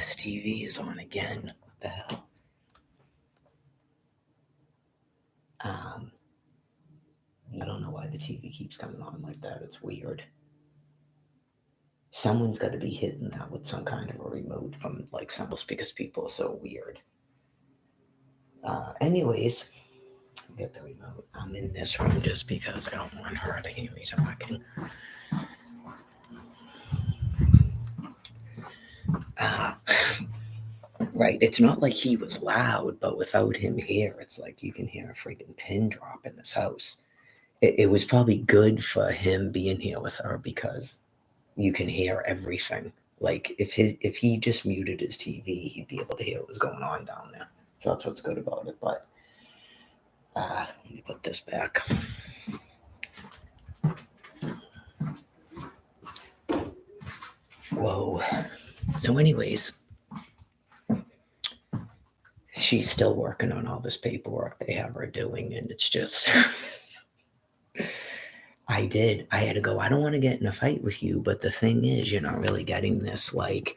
This TV is on again. What the hell? I don't know why the TV keeps coming on like that. It's weird. Someone's got to be hitting that with some kind of a remote from like Symbols because people are so weird. Anyways, get the remote. I'm in this room just because I don't want her to hear me talking. Right, it's not like he was loud, but without him here, it's like you can hear a freaking pin drop in this house. It was probably good for him being here with her because you can hear everything. Like if he just muted his TV, he'd be able to hear what was going on down there. So that's what's good about it. But let me put this back. Whoa. So, anyways, she's still working on all this paperwork they have her doing, and it's just. I had to go, I don't want to get in a fight with you, but the thing is, you're not really getting this. Like,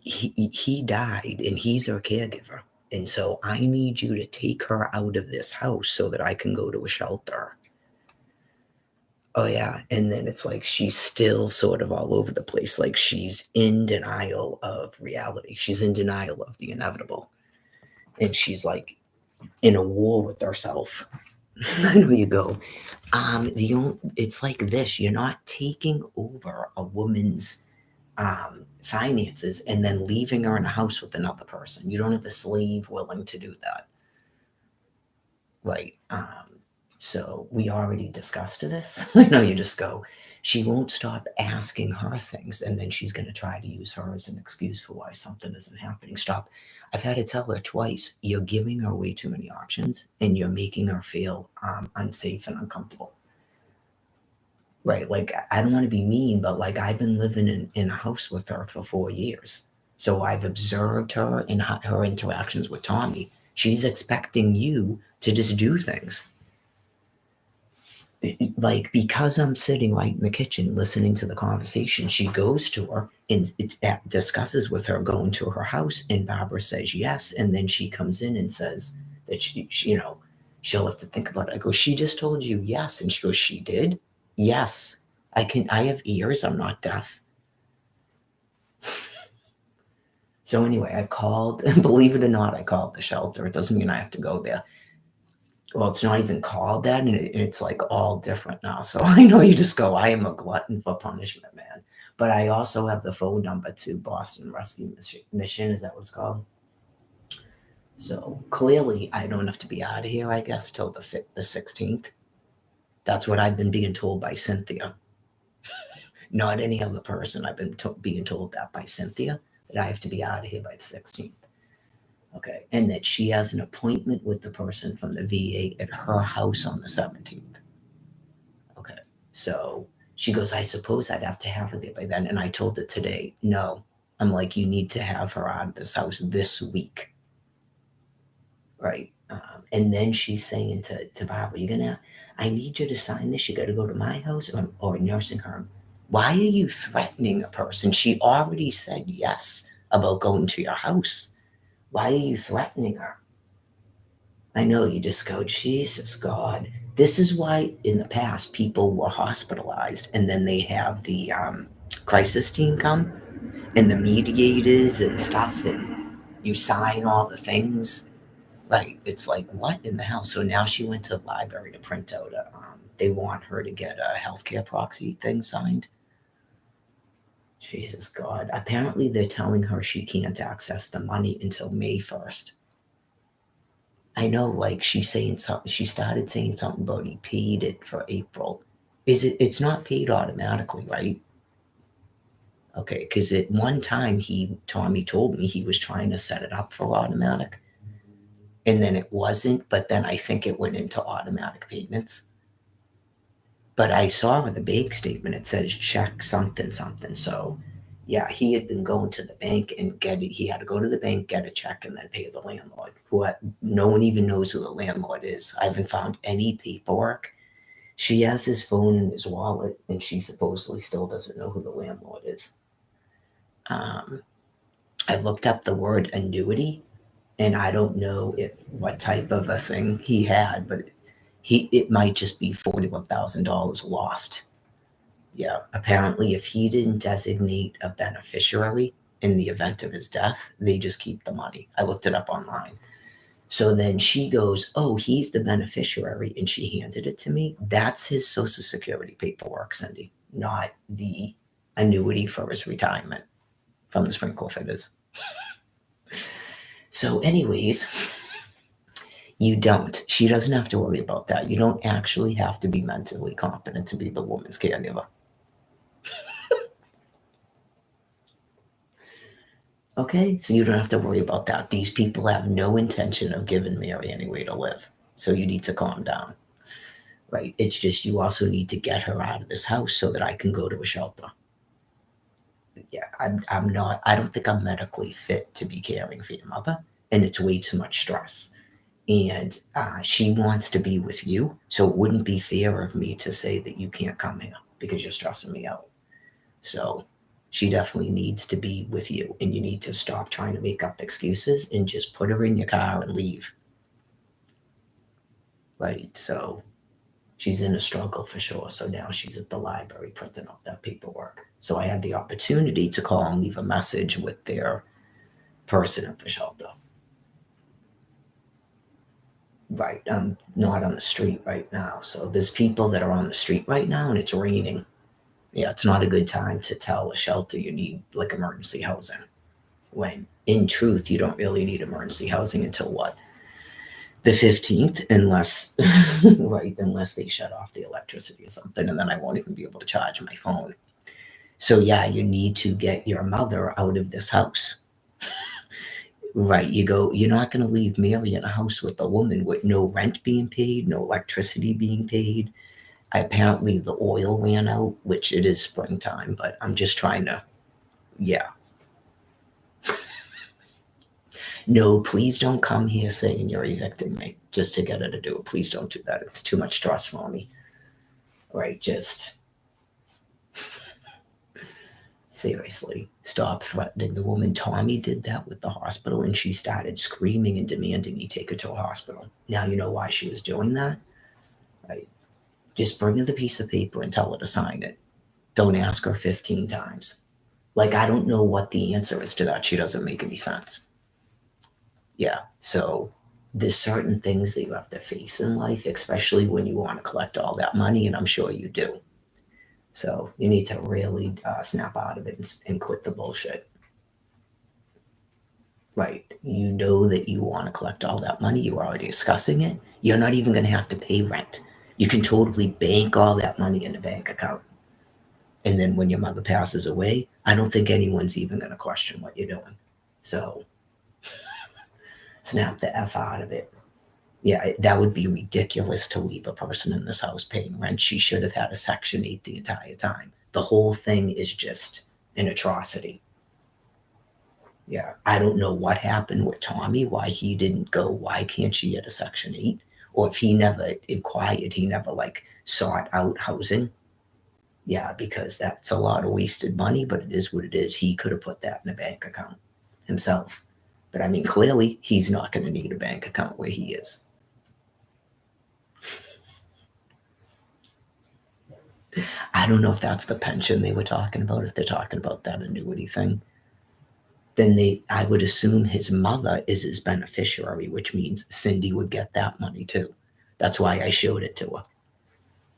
he died, and he's her caregiver. And so I need you to take her out of this house so that I can go to a shelter. Oh, yeah. And then it's like she's still sort of all over the place. Like she's in denial of reality. She's in denial of the inevitable. And she's like in a war with herself. I know you go. It's like this. You're not taking over a woman's finances and then leaving her in a house with another person. You don't have a slave willing to do that. Right. So we already discussed this. I know you just go, she won't stop asking her things, and then she's going to try to use her as an excuse for why something isn't happening. Stop. I've had to tell her twice, you're giving her way too many options, and you're making her feel unsafe and uncomfortable. Right. Like, I don't want to be mean, but like I've been living in a house with her for 4 years. So I've observed her and her interactions with Tommy. She's expecting you to just do things. Like, because I'm sitting right in the kitchen listening to the conversation, she goes to her and discusses with her going to her house, and Barbara says yes, and then she comes in and says that she she'll have to think about it. I go, she just told you yes, and she goes, she did. Yes, I have ears, I'm not deaf. So anyway, I called, believe it or not, I called the shelter. It doesn't mean I have to go there. Well, it's not even called that, and it's like all different now. So I know you just go, I am a glutton for punishment, man. But I also have the phone number to Boston Rescue Mission. Is that what it's called? So clearly, I don't have to be out of here, I guess, till the 16th. That's what I've been being told by Cynthia. Not any other person. I've been being told that by Cynthia, that I have to be out of here by the 16th. Okay. And that she has an appointment with the person from the VA at her house on the 17th. Okay. So she goes, I suppose I'd have to have her there by then. And I told her today, no. I'm like, you need to have her out of this house this week. Right. And then she's saying to Barbara, I need you to sign this. You got to go to my house or a nursing home. Why are you threatening a person? She already said yes about going to your house. Why are you threatening her? I know you just go, Jesus God. This is why in the past people were hospitalized, and then they have the crisis team come and the mediators and stuff, and you sign all the things. Right. It's like, what in the hell? So now she went to the library to print out they want her to get a healthcare proxy thing signed. Jesus God. Apparently they're telling her she can't access the money until May 1st. I know, like she's saying something. She started saying something about he paid it for April. It's not paid automatically, right? Okay, because at one time Tommy told me he was trying to set it up for automatic, and then it wasn't. But then I think it went into automatic payments. But I saw in the bank statement it says check something something. So yeah, he had been going to the bank and get it. He had to go to the bank, get a check, and then pay the landlord. No one even knows who the landlord is. I haven't found any paperwork. She has his phone in his wallet, and she supposedly still doesn't know who the landlord is. I looked up the word annuity, and I don't know what type of a thing he had, but it might just be $41,000 lost. Yeah, apparently, if he didn't designate a beneficiary in the event of his death, they just keep the money. I looked it up online. So then she goes, "Oh, he's the beneficiary," and she handed it to me. That's his Social Security paperwork, Cindy, not the annuity for his retirement from the sprinkler fitters. So, anyways, you don't. She doesn't have to worry about that. You don't actually have to be mentally competent to be the woman's caregiver. Okay, so you don't have to worry about that. These people have no intention of giving Mary any way to live. So you need to calm down, right? It's just you also need to get her out of this house so that I can go to a shelter. Yeah, I'm not, I don't think I'm medically fit to be caring for your mother, and it's way too much stress. And she wants to be with you, so it wouldn't be fair of me to say that you can't come here because you're stressing me out. So she definitely needs to be with you, and you need to stop trying to make up excuses and just put her in your car and leave. Right? So she's in a struggle for sure. So now she's at the library printing up that paperwork. So I had the opportunity to call and leave a message with their person at the shelter. Right. I'm not on the street right now. So there's people that are on the street right now and it's raining. Yeah, it's not a good time to tell a shelter you need like emergency housing. When in truth, you don't really need emergency housing until what? The 15th, unless right, unless they shut off the electricity or something, and then I won't even be able to charge my phone. So yeah, you need to get your mother out of this house. Right, you're not going to leave Mary in a house with a woman with no rent being paid, no electricity being paid. Apparently the oil ran out, which it is springtime, but I'm just trying to, yeah. No, please don't come here saying you're evicting me just to get her to do it. Please don't do that. It's too much stress for me. Right, just seriously, stop threatening the woman. Tommy did that with the hospital, and she started screaming and demanding he take her to a hospital. Now you know why she was doing that, right? Just bring her the piece of paper and tell her to sign it. Don't ask her 15 times. Like, I don't know what the answer is to that. She doesn't make any sense. Yeah, so there's certain things that you have to face in life, especially when you want to collect all that money, and I'm sure you do. So you need to really snap out of it and quit the bullshit. Right. You know that you want to collect all that money. You were already discussing it. You're not even going to have to pay rent. You can totally bank all that money in a bank account. And then when your mother passes away, I don't think anyone's even going to question what you're doing. So snap the F out of it. Yeah, that would be ridiculous to leave a person in this house paying rent. She should have had a Section 8 the entire time. The whole thing is just an atrocity. Yeah, I don't know what happened with Tommy, why he didn't go, why can't she get a Section 8? Or if he never inquired, he never like sought out housing. Yeah, because that's a lot of wasted money, but it is what it is. He could have put that in a bank account himself. But I mean, clearly, he's not going to need a bank account where he is. I don't know if that's the pension they were talking about, if they're talking about that annuity thing. Then I would assume his mother is his beneficiary, which means Cindy would get that money too. That's why I showed it to her.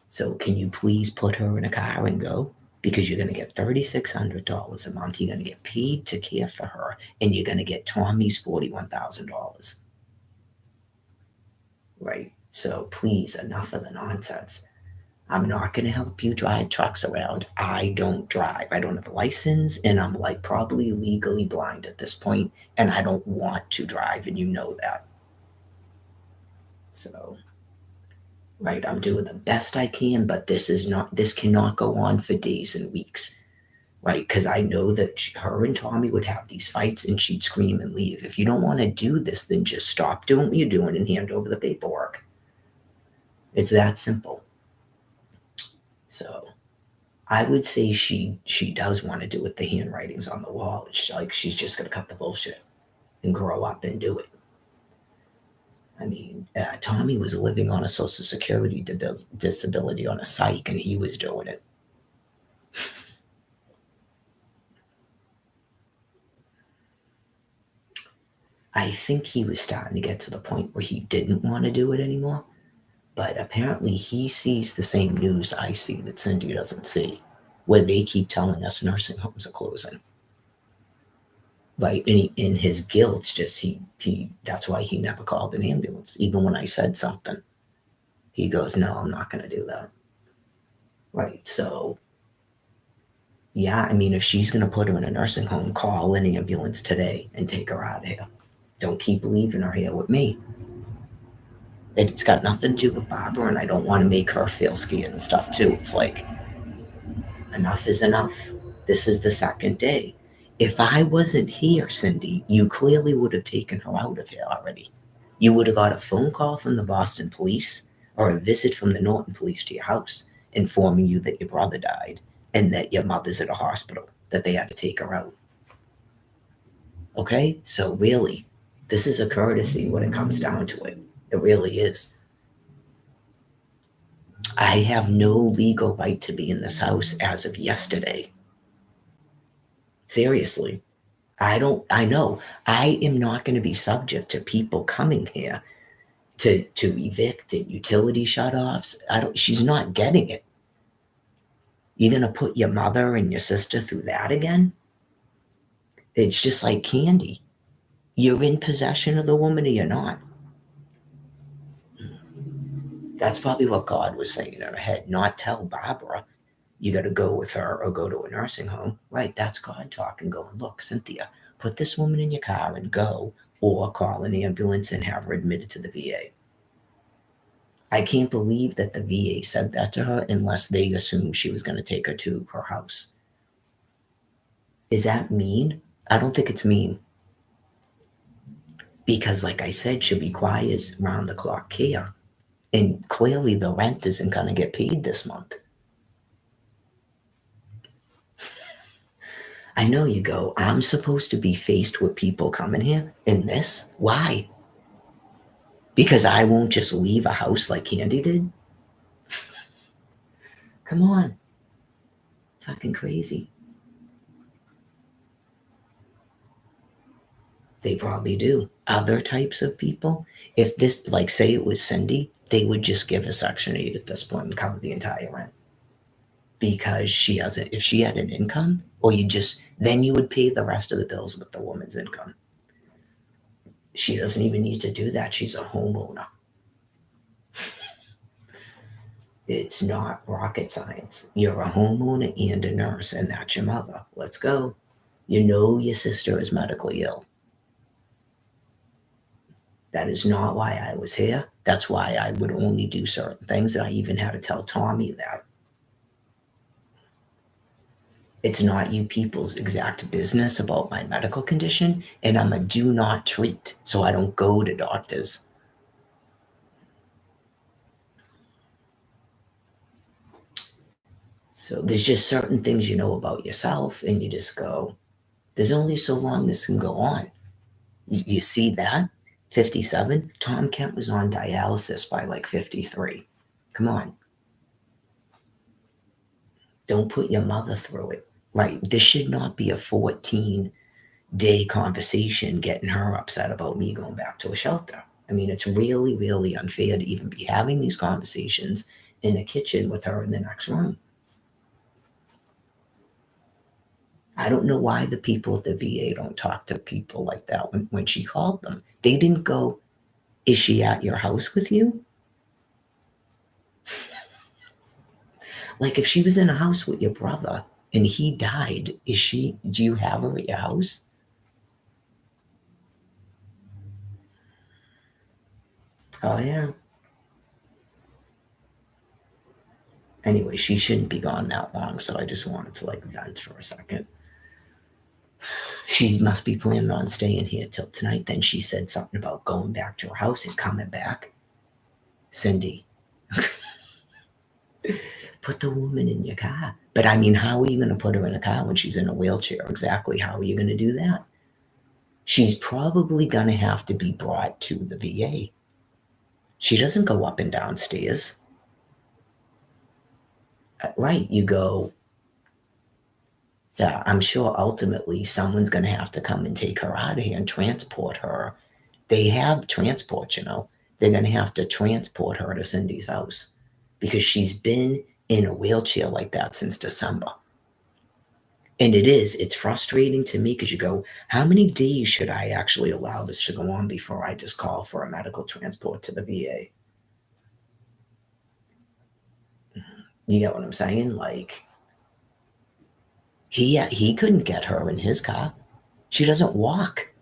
So can you please put her in a car and go? Because you're going to get $3,600 a month. You're going to get paid to care for her, and you're going to get Tommy's $41,000. Right? So please, enough of the nonsense. I'm not going to help you drive trucks around. I don't drive. I don't have a license, and I'm like probably legally blind at this point, and I don't want to drive, and you know that. So, right, I'm doing the best I can, but this cannot go on for days and weeks, right? Because I know that her and Tommy would have these fights, and she'd scream and leave. If you don't want to do this, then just stop doing what you're doing and hand over the paperwork. It's that simple. So I would say she does want to do it. The handwriting's on the wall. It's like she's just gonna cut the bullshit and grow up and do it. I mean, Tommy was living on a social security disability on a psych, and he was doing it. I think he was starting to get to the point where he didn't want to do it anymore. But apparently, he sees the same news I see that Cindy doesn't see, where they keep telling us nursing homes are closing. Right, and in his guilt, just he that's why he never called an ambulance. Even when I said something, he goes, "No, I'm not going to do that." Right, so yeah, I mean, if she's going to put her in a nursing home, call an ambulance today and take her out of here. Don't keep leaving her here with me. It's got nothing to do with Barbara, and I don't want to make her feel scared and stuff too. It's like, enough is enough. This is the second day. If I wasn't here, Cindy, you clearly would have taken her out of here already. You would have got a phone call from the Boston police or a visit from the Norton police to your house informing you that your brother died and that your mother's at a hospital, that they had to take her out. Okay? So, really, this is a courtesy when it comes down to it. It really is. I have no legal right to be in this house as of yesterday. Seriously. I know I am not going to be subject to people coming here to evict and utility shutoffs. She's not getting it. You're going to put your mother and your sister through that again? It's just like candy. You're in possession of the woman or you're not. That's probably what God was saying in her head, not tell Barbara you got to go with her or go to a nursing home. Right, that's God talking, going, look, Cynthia, put this woman in your car and go, or call an ambulance and have her admitted to the VA. I can't believe that the VA said that to her unless they assumed she was going to take her to her house. Is that mean? I don't think it's mean. Because, like I said, she requires round the clock care. And clearly the rent isn't going to get paid this month. I know you go, I'm supposed to be faced with people coming here in this? Why? Because I won't just leave a house like Candy did? Come on. Fucking crazy. They probably do. Other types of people, if this, like, say it was Cindy, they would just give a Section 8 at this point and cover the entire rent. Because she hasn't, if she had an income, or then you would pay the rest of the bills with the woman's income. She doesn't even need to do that. She's a homeowner. It's not rocket science. You're a homeowner and a nurse, and that's your mother. Let's go. You know your sister is medically ill. That is not why I was here. That's why I would only do certain things. And I even had to tell Tommy that. It's not you people's exact business about my medical condition, and I'm a do not treat, so I don't go to doctors. So there's just certain things you know about yourself, and you just go, there's only so long this can go on. You see that? 57? Tom Kent was on dialysis by like 53. Come on. Don't put your mother through it. Right. This should not be a 14-day conversation getting her upset about me going back to a shelter. I mean, it's really, really unfair to even be having these conversations in a kitchen with her in the next room. I don't know why the people at the VA don't talk to people like that when she called them. They didn't go, is she at your house with you? Like, if she was in a house with your brother and he died, do you have her at your house? Oh, yeah. Anyway, she shouldn't be gone that long, so I just wanted to like vent for a second. She must be planning on staying here till tonight. Then she said something about going back to her house and coming back. Cindy. Put the woman in your car. But I mean, how are you going to put her in a car when she's in a wheelchair? Exactly. How are you going to do that? She's probably going to have to be brought to the VA. She doesn't go up and down stairs. Right. You go, yeah, I'm sure ultimately someone's going to have to come and take her out of here and transport her. They have transport, you know. They're going to have to transport her to Cindy's house because she's been in a wheelchair like that since December. And it's frustrating to me because you go, how many days should I actually allow this to go on before I just call for a medical transport to the VA? You get what I'm saying? Like, he couldn't get her in his car. She doesn't walk.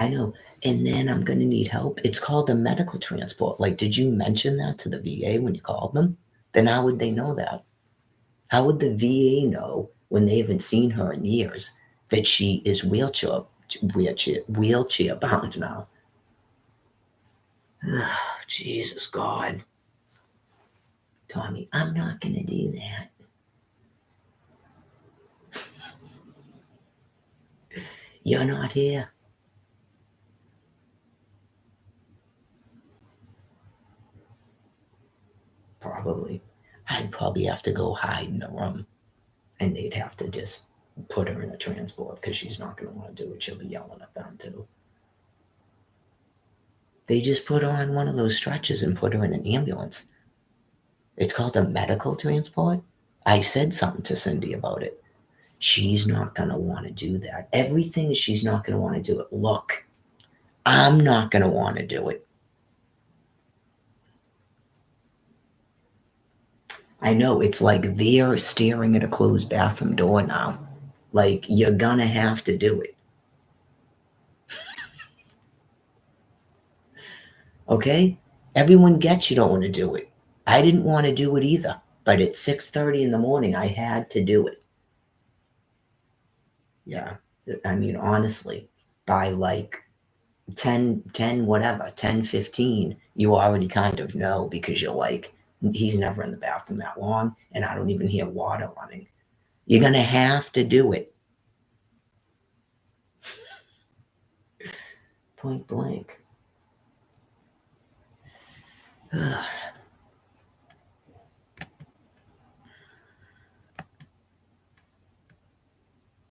I know. And then I'm going to need help. It's called a medical transport. Like, did you mention that to the VA when you called them? Then how would they know that? How would the VA know when they haven't seen her in years that she is wheelchair bound now? Jesus God. Tommy, I'm not going to do that. You're not here. Probably. I'd probably have to go hide in a room and they'd have to just put her in a transport because she's not going to want to do it. She'll be yelling at them too. They just put her on one of those stretchers and put her in an ambulance. It's called a medical transport. I said something to Cindy about it. She's not going to want to do that. Everything is she's not going to want to do it. Look, I'm not going to want to do it. I know it's like they're staring at a closed bathroom door now. Like, you're going to have to do it. Okay? Everyone gets you don't want to do it. I didn't want to do it either. But at 6:30 in the morning, I had to do it. Yeah. I mean, honestly, by like 10 whatever, 10:15, you already kind of know because you're like, he's never in the bathroom that long, and I don't even hear water running. You're going to have to do it. Point blank.